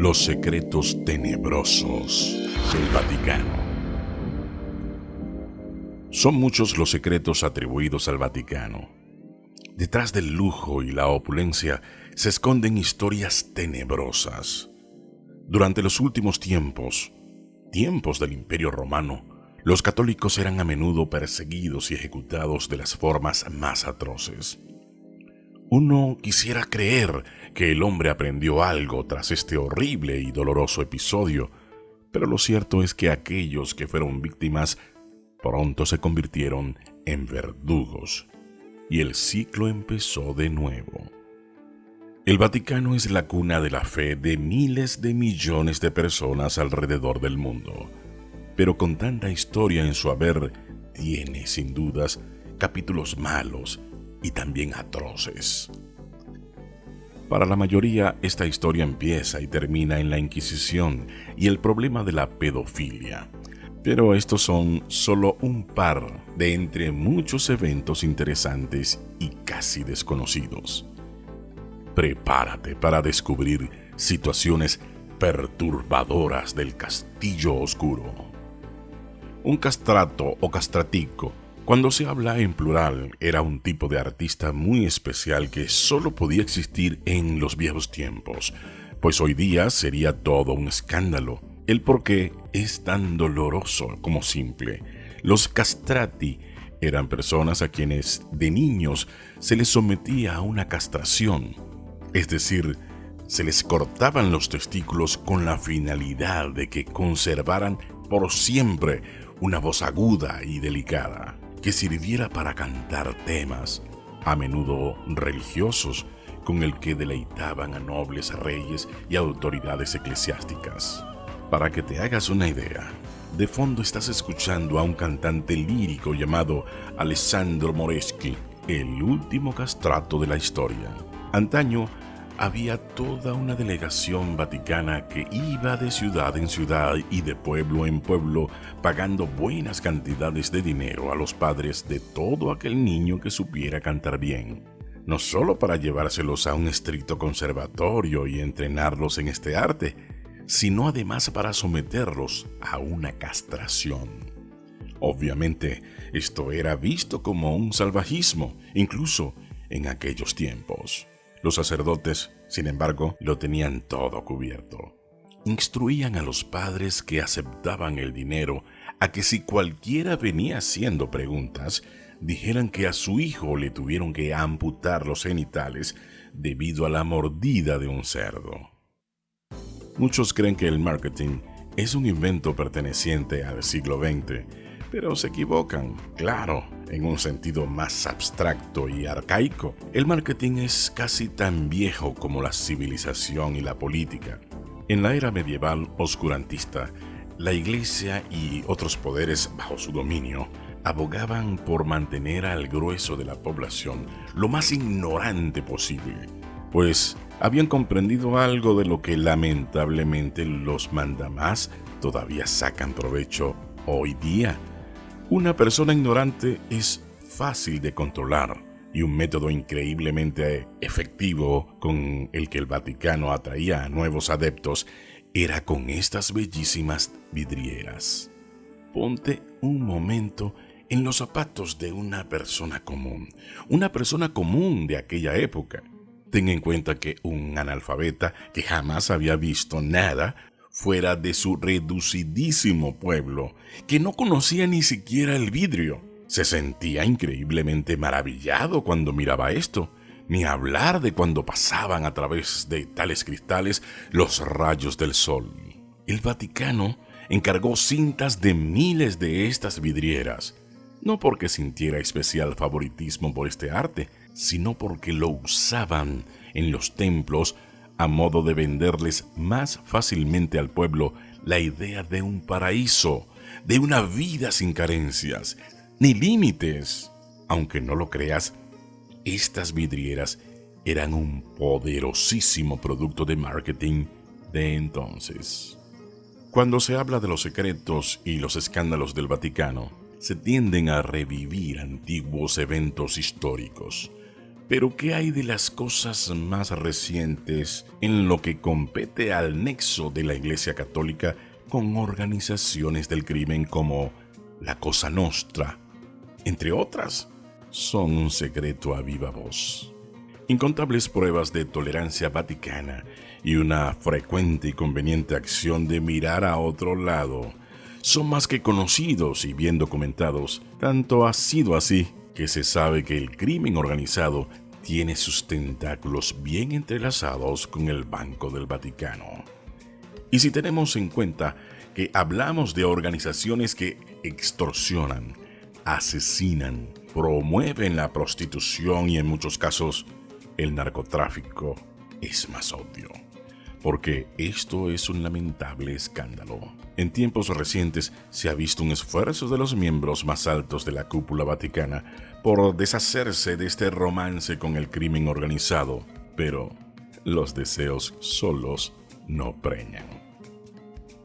Los secretos tenebrosos del Vaticano. Son muchos los secretos atribuidos al Vaticano. Detrás del lujo y la opulencia se esconden historias tenebrosas. Durante los últimos tiempos del Imperio Romano, los católicos eran a menudo perseguidos y ejecutados de las formas más atroces. Uno quisiera creer que el hombre aprendió algo tras este horrible y doloroso episodio, pero lo cierto es que aquellos que fueron víctimas pronto se convirtieron en verdugos, y el ciclo empezó de nuevo. El Vaticano es la cuna de la fe de miles de millones de personas alrededor del mundo, pero con tanta historia en su haber, tiene sin dudas capítulos malos y también atroces. Para la mayoría, esta historia empieza y termina en la Inquisición y el problema de la pedofilia. Pero estos son solo un par de entre muchos eventos interesantes y casi desconocidos. Prepárate para descubrir situaciones perturbadoras del castillo oscuro. Un castrato o castratico, cuando se habla en plural, era un tipo de artista muy especial que solo podía existir en los viejos tiempos, pues hoy día sería todo un escándalo. El porqué es tan doloroso como simple. Los castrati eran personas a quienes de niños se les sometía a una castración, es decir, se les cortaban los testículos con la finalidad de que conservaran por siempre una voz aguda y delicada, que sirviera para cantar temas, a menudo religiosos, con el que deleitaban a nobles reyes y autoridades eclesiásticas. Para que te hagas una idea, de fondo estás escuchando a un cantante lírico llamado Alessandro Moreschi, el último castrato de la historia. Antaño había toda una delegación vaticana que iba de ciudad en ciudad y de pueblo en pueblo pagando buenas cantidades de dinero a los padres de todo aquel niño que supiera cantar bien, no solo para llevárselos a un estricto conservatorio y entrenarlos en este arte, sino además para someterlos a una castración. Obviamente, esto era visto como un salvajismo, incluso en aquellos tiempos. Los sacerdotes, sin embargo, lo tenían todo cubierto. Instruían a los padres que aceptaban el dinero a que si cualquiera venía haciendo preguntas, dijeran que a su hijo le tuvieron que amputar los genitales debido a la mordida de un cerdo. Muchos creen que el marketing es un invento perteneciente al siglo XX, pero se equivocan, claro, en un sentido más abstracto y arcaico. El marketing es casi tan viejo como la civilización y la política. En la era medieval oscurantista, la Iglesia y otros poderes bajo su dominio abogaban por mantener al grueso de la población lo más ignorante posible, pues habían comprendido algo de lo que lamentablemente los mandamás todavía sacan provecho hoy día. Una persona ignorante es fácil de controlar y un método increíblemente efectivo con el que el Vaticano atraía a nuevos adeptos era con estas bellísimas vidrieras. Ponte un momento en los zapatos de una persona común de aquella época. Ten en cuenta que un analfabeta que jamás había visto nada fuera de su reducidísimo pueblo, que no conocía ni siquiera el vidrio, se sentía increíblemente maravillado cuando miraba esto, ni hablar de cuando pasaban a través de tales cristales los rayos del sol. El Vaticano encargó cintas de miles de estas vidrieras, no porque sintiera especial favoritismo por este arte, sino porque lo usaban en los templos a modo de venderles más fácilmente al pueblo la idea de un paraíso, de una vida sin carencias ni límites. Aunque no lo creas, estas vidrieras eran un poderosísimo producto de marketing de entonces. Cuando se habla de los secretos y los escándalos del Vaticano, se tienden a revivir antiguos eventos históricos. Pero ¿qué hay de las cosas más recientes en lo que compete al nexo de la Iglesia Católica con organizaciones del crimen como la Cosa Nostra, entre otras? Son un secreto a viva voz. Incontables pruebas de tolerancia vaticana y una frecuente y conveniente acción de mirar a otro lado son más que conocidos y bien documentados. Tanto ha sido así que se sabe que el crimen organizado tiene sus tentáculos bien entrelazados con el Banco del Vaticano. Y si tenemos en cuenta que hablamos de organizaciones que extorsionan, asesinan, promueven la prostitución y en muchos casos el narcotráfico, es más obvio, porque esto es un lamentable escándalo. En tiempos recientes se ha visto un esfuerzo de los miembros más altos de la cúpula vaticana por deshacerse de este romance con el crimen organizado, pero los deseos solos no preñan.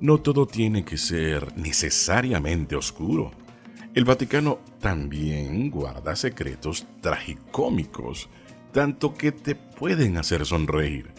No todo tiene que ser necesariamente oscuro. El Vaticano también guarda secretos tragicómicos, tanto que te pueden hacer sonreír.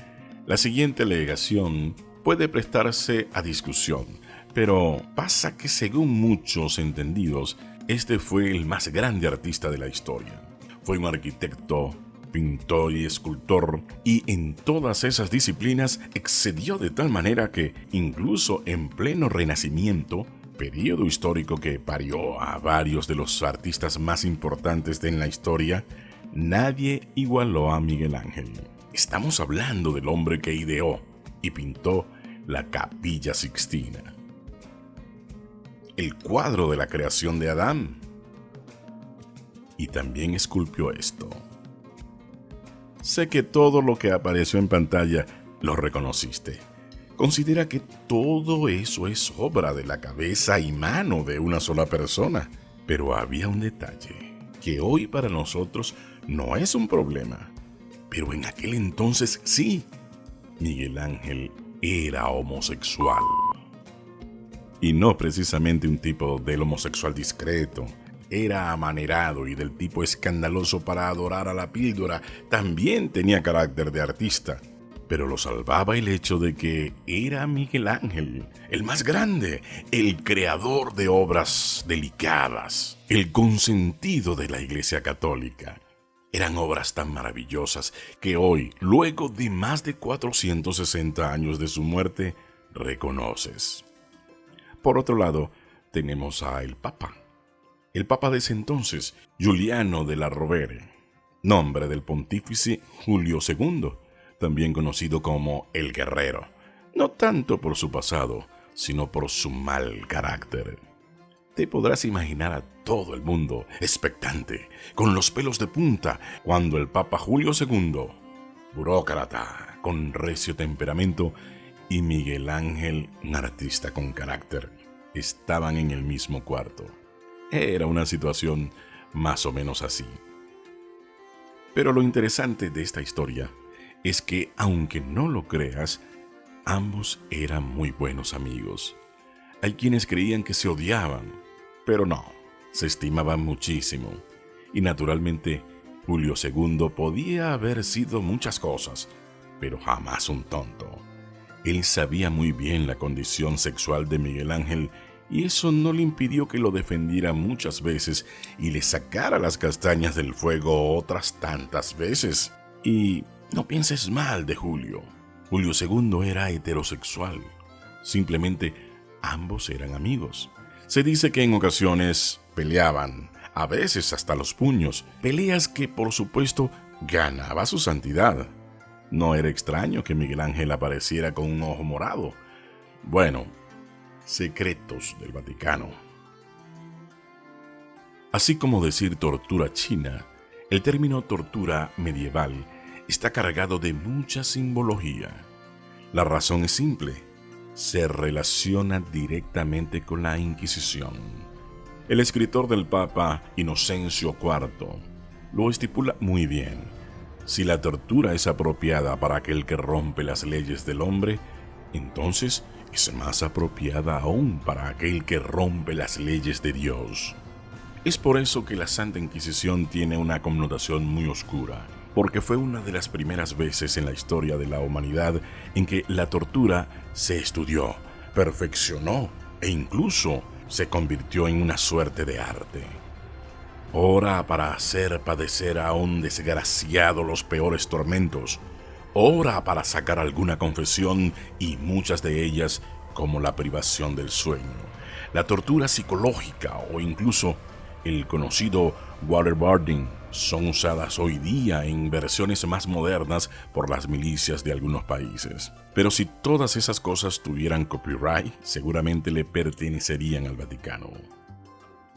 La siguiente alegación puede prestarse a discusión, pero pasa que según muchos entendidos, este fue el más grande artista de la historia. Fue un arquitecto, pintor y escultor, y en todas esas disciplinas excedió de tal manera que, incluso en pleno Renacimiento, periodo histórico que parió a varios de los artistas más importantes en la historia, nadie igualó a Miguel Ángel. Estamos hablando del hombre que ideó y pintó la Capilla Sixtina, el cuadro de la creación de Adán, y también esculpió esto. Sé que todo lo que apareció en pantalla lo reconociste. Considera que todo eso es obra de la cabeza y mano de una sola persona, pero había un detalle que hoy para nosotros no es un problema, pero en aquel entonces sí. Miguel Ángel era homosexual. Y no precisamente un tipo del homosexual discreto. Era amanerado y del tipo escandaloso para adorar a la píldora. También tenía carácter de artista. Pero lo salvaba el hecho de que era Miguel Ángel, el más grande, el creador de obras delicadas, el consentido de la Iglesia Católica. Eran obras tan maravillosas que hoy, luego de más de 460 años de su muerte, reconoces. Por otro lado, tenemos a el Papa. El Papa de ese entonces, Giuliano della Rovere, nombre del pontífice Julio II, también conocido como el Guerrero, no tanto por su pasado, sino por su mal carácter. Te podrás imaginar a todo el mundo expectante, con los pelos de punta, cuando el Papa Julio II, burócrata con recio temperamento, y Miguel Ángel, un artista con carácter, estaban en el mismo cuarto. Era una situación más o menos así. Pero lo interesante de esta historia es que, aunque no lo creas, ambos eran muy buenos amigos. Hay quienes creían que se odiaban, pero no, se estimaban muchísimo. Y naturalmente, Julio II podía haber sido muchas cosas, pero jamás un tonto. Él sabía muy bien la condición sexual de Miguel Ángel y eso no le impidió que lo defendiera muchas veces y le sacara las castañas del fuego otras tantas veces. Y no pienses mal de Julio. Julio II era heterosexual. Simplemente ambos eran amigos. Se dice que en ocasiones peleaban, a veces hasta los puños, peleas que por supuesto ganaba su santidad. No era extraño que Miguel Ángel apareciera con un ojo morado. Bueno, secretos del Vaticano. Así como decir tortura china, el término tortura medieval está cargado de mucha simbología. La razón es simple: se relaciona directamente con la Inquisición. El escritor del Papa Inocencio IV lo estipula muy bien. Si la tortura es apropiada para aquel que rompe las leyes del hombre, entonces es más apropiada aún para aquel que rompe las leyes de Dios. Es por eso que la Santa Inquisición tiene una connotación muy oscura. porque fue una de las primeras veces en la historia de la humanidad en que la tortura se estudió, perfeccionó e incluso se convirtió en una suerte de arte. Ora para hacer padecer a un desgraciado los peores tormentos. Ora para sacar alguna confesión y muchas de ellas como la privación del sueño, la tortura psicológica o incluso el conocido waterboarding son usadas hoy día en versiones más modernas por las milicias de algunos países. Pero si todas esas cosas tuvieran copyright, seguramente le pertenecerían al Vaticano.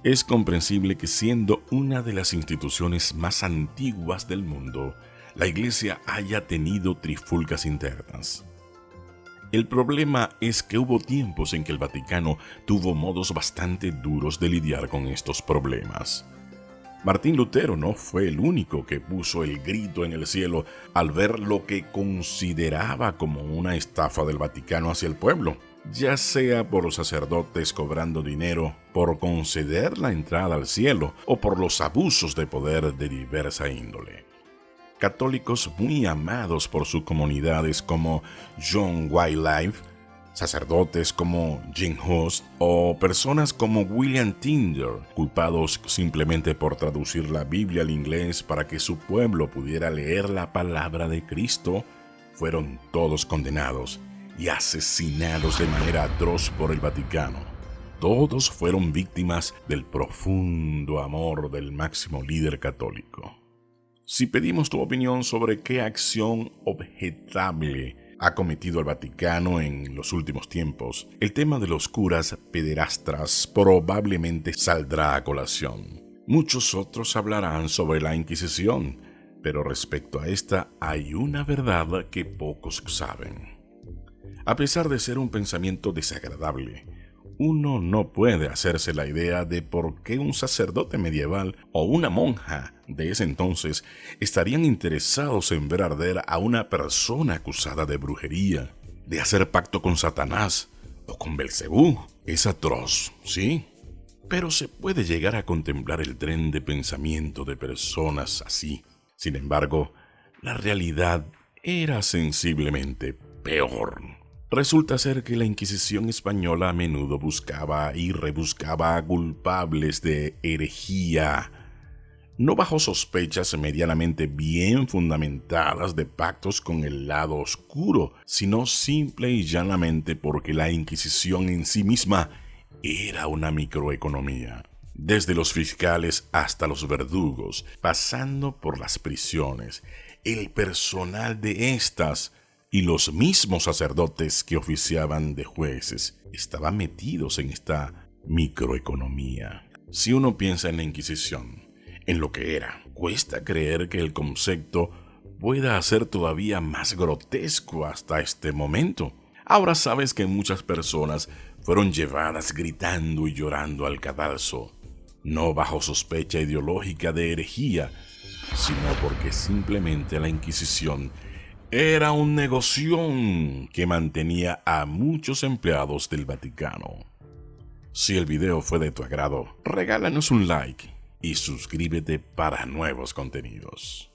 Es comprensible que siendo una de las instituciones más antiguas del mundo, la Iglesia haya tenido trifulcas internas. El problema es que hubo tiempos en que el Vaticano tuvo modos bastante duros de lidiar con estos problemas. Martín Lutero no fue el único que puso el grito en el cielo al ver lo que consideraba como una estafa del Vaticano hacia el pueblo, ya sea por los sacerdotes cobrando dinero por conceder la entrada al cielo o por los abusos de poder de diversa índole. Católicos muy amados por sus comunidades como John Wycliffe, sacerdotes como Jim Hus o personas como William Tyndale, culpados simplemente por traducir la Biblia al inglés para que su pueblo pudiera leer la palabra de Cristo, fueron todos condenados y asesinados de manera atroz por el Vaticano. Todos fueron víctimas del profundo amor del máximo líder católico. Si pedimos tu opinión sobre qué acción objetable ha cometido el Vaticano en los últimos tiempos, el tema de los curas pederastras probablemente saldrá a colación. Muchos otros hablarán sobre la Inquisición, pero respecto a esta hay una verdad que pocos saben. A pesar de ser un pensamiento desagradable, uno no puede hacerse la idea de por qué un sacerdote medieval o una monja de ese entonces estarían interesados en ver arder a una persona acusada de brujería, de hacer pacto con Satanás o con Belcebú. Es atroz, ¿sí? Pero se puede llegar a contemplar el tren de pensamiento de personas así. Sin embargo, la realidad era sensiblemente peor. Resulta ser que la Inquisición española a menudo buscaba y rebuscaba a culpables de herejía, no bajo sospechas medianamente bien fundamentadas de pactos con el lado oscuro, sino simple y llanamente porque la Inquisición en sí misma era una microeconomía. Desde los fiscales hasta los verdugos, pasando por las prisiones, el personal de estas y los mismos sacerdotes que oficiaban de jueces estaban metidos en esta microeconomía. Si uno piensa en la Inquisición, en lo que era, cuesta creer que el concepto pueda ser todavía más grotesco hasta este momento. Ahora sabes que muchas personas fueron llevadas gritando y llorando al cadalso, no bajo sospecha ideológica de herejía, sino porque simplemente la Inquisición era un negoción que mantenía a muchos empleados del Vaticano. Si el video fue de tu agrado, regálanos un like y suscríbete para nuevos contenidos.